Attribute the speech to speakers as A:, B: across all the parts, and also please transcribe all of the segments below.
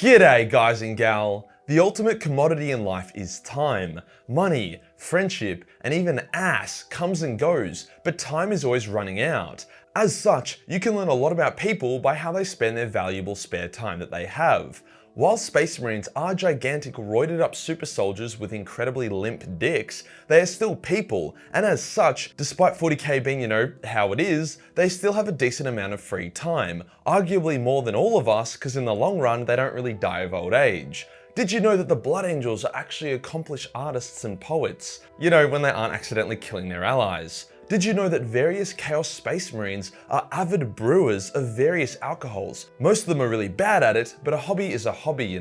A: G'day guys and gal. The ultimate commodity in life is time. Money, friendship, and even ass comes and goes, but time is always running out. As such, you can learn a lot about people by how they spend their valuable spare time that they have. While Space Marines are gigantic roided up super soldiers with incredibly limp dicks, they are still people, and as such, despite 40k being, how it is, they still have a decent amount of free time, arguably more than all of us, because in the long run they don't really die of old age. Did you know that the Blood Angels are actually accomplished artists and poets? When they aren't accidentally killing their allies. Did you know that various Chaos Space Marines are avid brewers of various alcohols? Most of them are really bad at it, but a hobby is a hobby,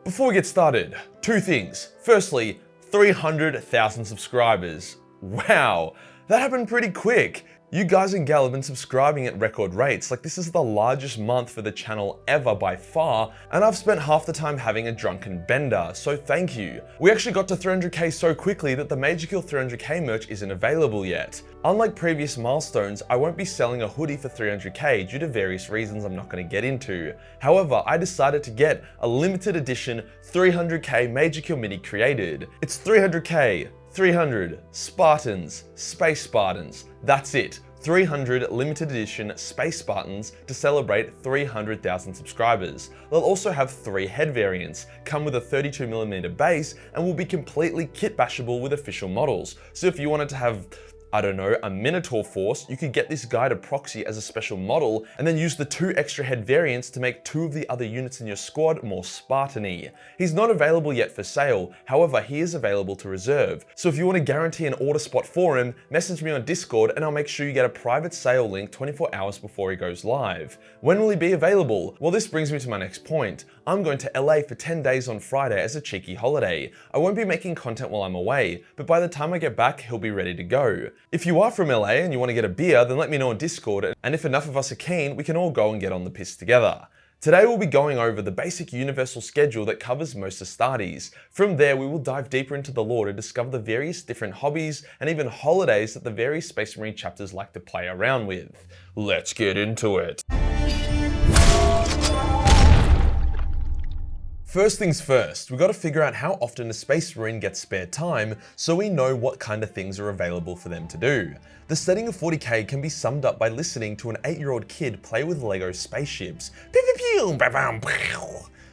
A: Before we get started, two things. Firstly, 300,000 subscribers. Wow, that happened pretty quick. You guys and gal have been subscribing at record rates, like this is the largest month for the channel ever by far, and I've spent half the time having a drunken bender, so thank you. We actually got to 300k so quickly that the Majorkill 300k merch isn't available yet. Unlike previous milestones, I won't be selling a hoodie for 300k due to various reasons I'm not going to get into. However, I decided to get a limited edition 300k Majorkill mini created. It's 300k. 300 Spartans, Space Spartans, that's it. 300 limited edition Space Spartans to celebrate 300,000 subscribers. They'll also have 3 head variants, come with a 32mm base, and will be completely kit bashable with official models. So if you wanted to have a Minotaur force, you could get this guy to proxy as a special model and then use the 2 extra head variants to make 2 of the other units in your squad more Spartan-y. He's not available yet for sale, however he is available to reserve. So if you want to guarantee an order spot for him, message me on Discord and I'll make sure you get a private sale link 24 hours before he goes live. When will he be available? Well, this brings me to my next point. I'm going to LA for 10 days on Friday as a cheeky holiday. I won't be making content while I'm away, but by the time I get back, he'll be ready to go. If you are from LA and you want to get a beer, then let me know on Discord, and if enough of us are keen, we can all go and get on the piss together. Today we'll be going over the basic universal schedule that covers most Astartes. From there we will dive deeper into the lore to discover the various different hobbies and even holidays that the various Space Marine chapters like to play around with. Let's get into it. First things first, we've got to figure out how often a Space Marine gets spare time so we know what kind of things are available for them to do. The setting of 40k can be summed up by listening to an 8-year-old kid play with Lego spaceships.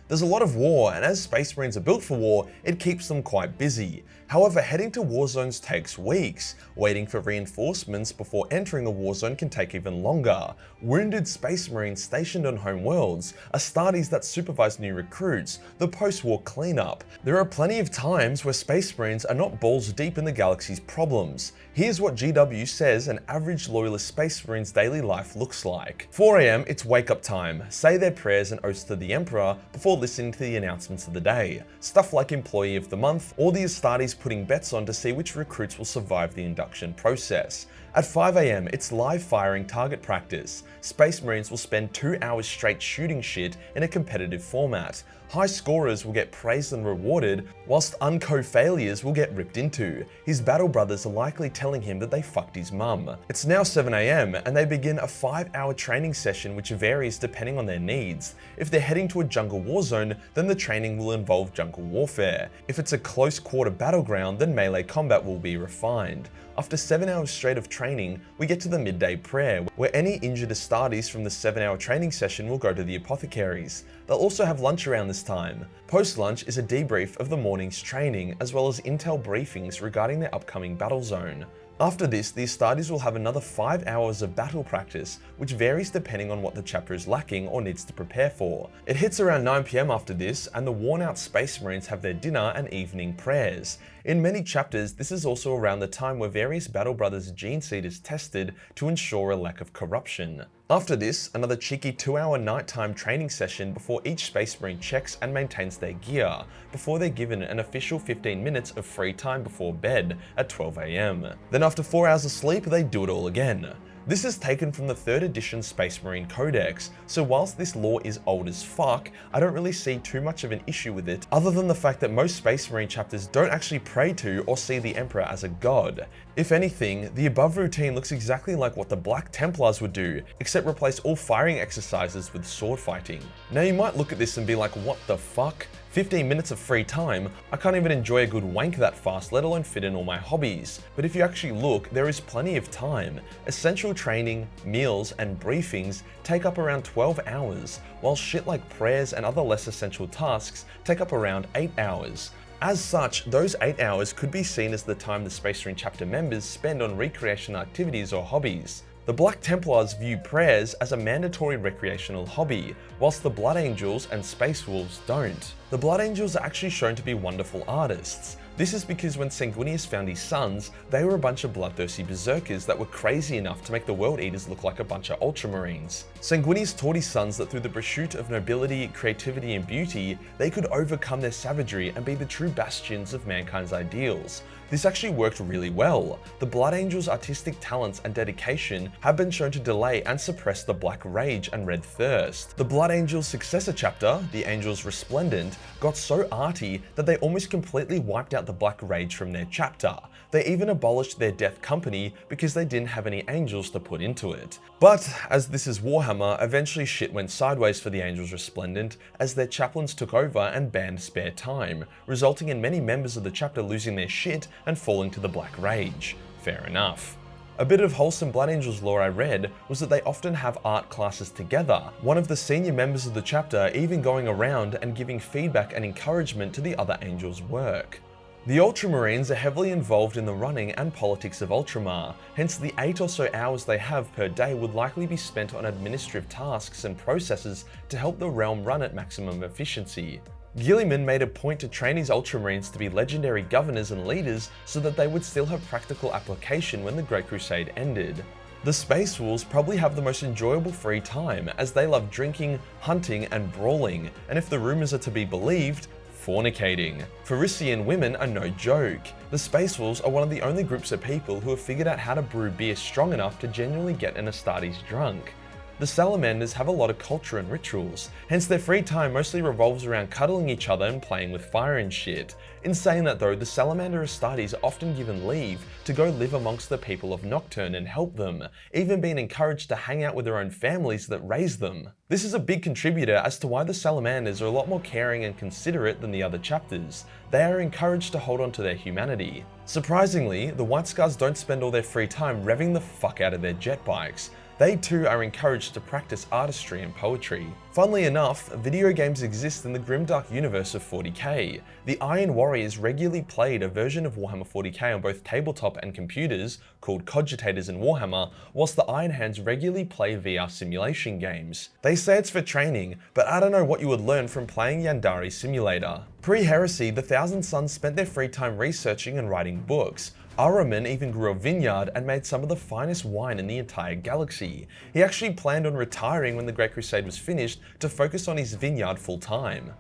A: There's a lot of war, and as Space Marines are built for war, it keeps them quite busy. However, heading to war zones takes weeks. Waiting for reinforcements before entering a war zone can take even longer. Wounded Space Marines stationed on home worlds, Astartes that supervise new recruits, the post-war cleanup. There are plenty of times where Space Marines are not balls deep in the galaxy's problems. Here's what GW says an average loyalist Space Marine's daily life looks like. 4 AM, it's wake up time. Say their prayers and oaths to the Emperor before listening to the announcements of the day. Stuff like Employee of the Month, or the Astartes putting bets on to see which recruits will survive the induction process. At 5 AM, it's live firing target practice. Space Marines will spend 2 hours straight shooting shit in a competitive format. High scorers will get praised and rewarded, whilst unco failures will get ripped into. His battle brothers are likely telling him that they fucked his mum. It's now 7 AM and they begin a 5-hour training session which varies depending on their needs. If they're heading to a jungle war zone, then the training will involve jungle warfare. If it's a close quarter battleground, then melee combat will be refined. After 7 hours straight of training, we get to the midday prayer, where any injured Astartes from the 7-hour training session will go to the apothecaries. They'll also have lunch around this time. Post-lunch is a debrief of the morning's training, as well as intel briefings regarding their upcoming battle zone. After this, the Astartes will have another 5 hours of battle practice, which varies depending on what the chapter is lacking or needs to prepare for. It hits around 9 PM after this, and the worn-out Space Marines have their dinner and evening prayers. In many chapters, this is also around the time where various Battle Brothers' gene seed is tested to ensure a lack of corruption. After this, another cheeky 2-hour nighttime training session before each Space Marine checks and maintains their gear, before they're given an official 15 minutes of free time before bed at 12 AM. Then after 4 hours of sleep, they do it all again. This is taken from the 3rd edition Space Marine Codex, so whilst this lore is old as fuck, I don't really see too much of an issue with it, other than the fact that most Space Marine chapters don't actually pray to or see the Emperor as a god. If anything, the above routine looks exactly like what the Black Templars would do, except replace all firing exercises with sword fighting. Now you might look at this and be like, what the fuck? 15 minutes of free time? I can't even enjoy a good wank that fast, let alone fit in all my hobbies. But if you actually look, there is plenty of time. Essential training, meals, and briefings take up around 12 hours, while shit like prayers and other less essential tasks take up around 8 hours. As such, those 8 hours could be seen as the time the Space Marine chapter members spend on recreational activities or hobbies. The Black Templars view prayers as a mandatory recreational hobby, whilst the Blood Angels and Space Wolves don't. The Blood Angels are actually shown to be wonderful artists. This is because when Sanguinius found his sons, they were a bunch of bloodthirsty berserkers that were crazy enough to make the World Eaters look like a bunch of Ultramarines. Sanguinius taught his sons that through the pursuit of nobility, creativity, and beauty, they could overcome their savagery and be the true bastions of mankind's ideals. This actually worked really well. The Blood Angels' artistic talents and dedication have been shown to delay and suppress the Black Rage and Red Thirst. The Blood Angels' successor chapter, the Angels Resplendent, got so arty that they almost completely wiped out the Black Rage from their chapter. They even abolished their Death Company because they didn't have any angels to put into it. But, as this is Warhammer, eventually shit went sideways for the Angels Resplendent as their chaplains took over and banned spare time, resulting in many members of the chapter losing their shit and falling to the Black Rage. Fair enough. A bit of wholesome Blood Angels lore I read was that they often have art classes together, one of the senior members of the chapter even going around and giving feedback and encouragement to the other angels' work. The Ultramarines are heavily involved in the running and politics of Ultramar, hence the 8 or so hours they have per day would likely be spent on administrative tasks and processes to help the realm run at maximum efficiency. Gilliman made a point to train his Ultramarines to be legendary governors and leaders so that they would still have practical application when the Great Crusade ended. The Space Wolves probably have the most enjoyable free time, as they love drinking, hunting, and brawling, and if the rumours are to be believed, fornicating. Pharissean women are no joke. The Space Wolves are one of the only groups of people who have figured out how to brew beer strong enough to genuinely get an Astartes drunk. The Salamanders have a lot of culture and rituals, hence their free time mostly revolves around cuddling each other and playing with fire and shit. In saying that though, the Salamander Astartes are often given leave to go live amongst the people of Nocturne and help them, even being encouraged to hang out with their own families that raise them. This is a big contributor as to why the Salamanders are a lot more caring and considerate than the other chapters. They are encouraged to hold on to their humanity. Surprisingly, the White Scars don't spend all their free time revving the fuck out of their jet bikes. They too are encouraged to practice artistry and poetry. Funnily enough, video games exist in the grimdark universe of 40k. The Iron Warriors regularly played a version of Warhammer 40k on both tabletop and computers, called Cogitators in Warhammer, whilst the Iron Hands regularly play VR simulation games. They say it's for training, but I don't know what you would learn from playing Yandari Simulator. Pre-heresy, the Thousand Sons spent their free time researching and writing books. Ahriman even grew a vineyard and made some of the finest wine in the entire galaxy. He actually planned on retiring when the Great Crusade was finished to focus on his vineyard full time.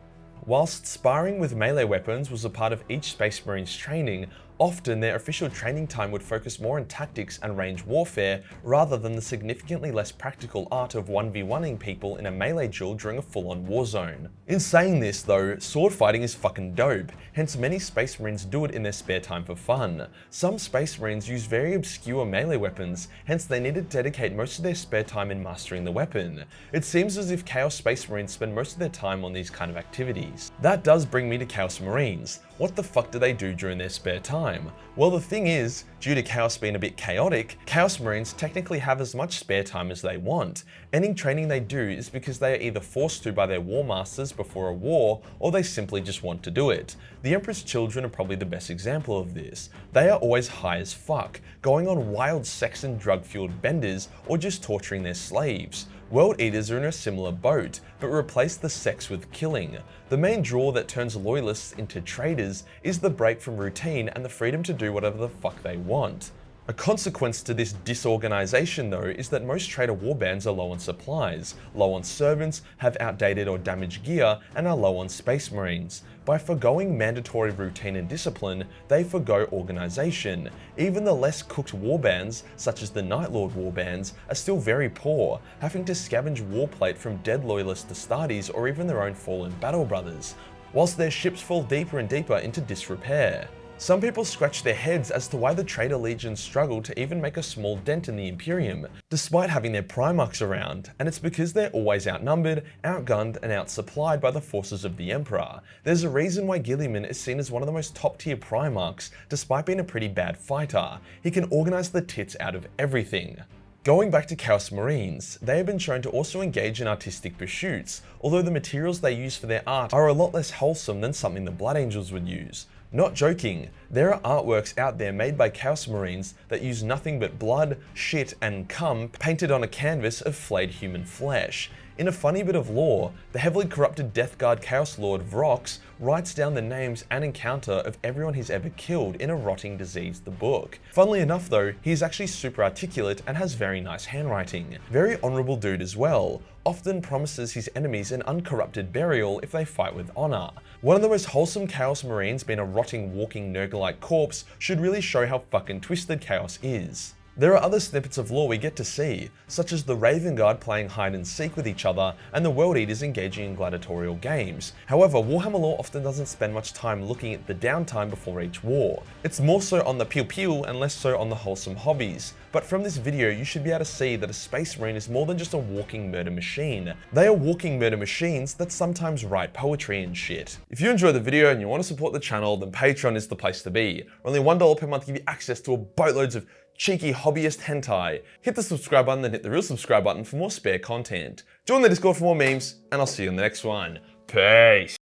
A: Whilst sparring with melee weapons was a part of each Space Marine's training, often their official training time would focus more on tactics and range warfare rather than the significantly less practical art of 1v1ing people in a melee duel during a full-on war zone. In saying this though, sword fighting is fucking dope, hence many Space Marines do it in their spare time for fun. Some Space Marines use very obscure melee weapons, hence they need to dedicate most of their spare time in mastering the weapon. It seems as if Chaos Space Marines spend most of their time on these kind of activities. That does bring me to Chaos Marines. What the fuck do they do during their spare time? Well, the thing is, due to Chaos being a bit chaotic, Chaos Marines technically have as much spare time as they want. Any training they do is because they are either forced to by their war masters before a war, or they simply just want to do it. The Emperor's Children are probably the best example of this. They are always high as fuck, going on wild sex and drug-fueled benders, or just torturing their slaves. World Eaters are in a similar boat, but replace the sex with killing. The main draw that turns loyalists into traitors is the break from routine and the freedom to do whatever the fuck they want. A consequence to this disorganization though is that most trader warbands are low on supplies, low on servants, have outdated or damaged gear, and are low on space marines. By forgoing mandatory routine and discipline, they forgo organization. Even the less cooked warbands, such as the Night Lord warbands, are still very poor, having to scavenge warplate from dead loyalist Astartes or even their own fallen battle brothers, whilst their ships fall deeper and deeper into disrepair. Some people scratch their heads as to why the Traitor Legions struggle to even make a small dent in the Imperium, despite having their Primarchs around, and it's because they're always outnumbered, outgunned, and outsupplied by the forces of the Emperor. There's a reason why Guilliman is seen as one of the most top-tier Primarchs, despite being a pretty bad fighter. He can organize the tits out of everything. Going back to Chaos Marines, they have been shown to also engage in artistic pursuits, although the materials they use for their art are a lot less wholesome than something the Blood Angels would use. Not joking, there are artworks out there made by Chaos Marines that use nothing but blood, shit, and cum painted on a canvas of flayed human flesh. In a funny bit of lore, the heavily corrupted Death Guard Chaos Lord Vrox writes down the names and encounter of everyone he's ever killed in a rotting disease, the book. Funnily enough though, he is actually super articulate and has very nice handwriting. Very honourable dude as well. Often promises his enemies an uncorrupted burial if they fight with honour. One of the most wholesome Chaos Marines being a rotting, walking, Nurgle-like corpse should really show how fucking twisted Chaos is. There are other snippets of lore we get to see, such as the Raven Guard playing hide and seek with each other and the World Eaters engaging in gladiatorial games. However, Warhammer lore often doesn't spend much time looking at the downtime before each war. It's more so on the pew-pew and less so on the wholesome hobbies. But from this video, you should be able to see that a Space Marine is more than just a walking murder machine. They are walking murder machines that sometimes write poetry and shit. If you enjoyed the video and you want to support the channel, then Patreon is the place to be. Only $1 per month give you access to a boatloads of cheeky hobbyist hentai. Hit the subscribe button, then hit the real subscribe button for more spare content. Join the Discord for more memes, and I'll see you in the next one. Peace.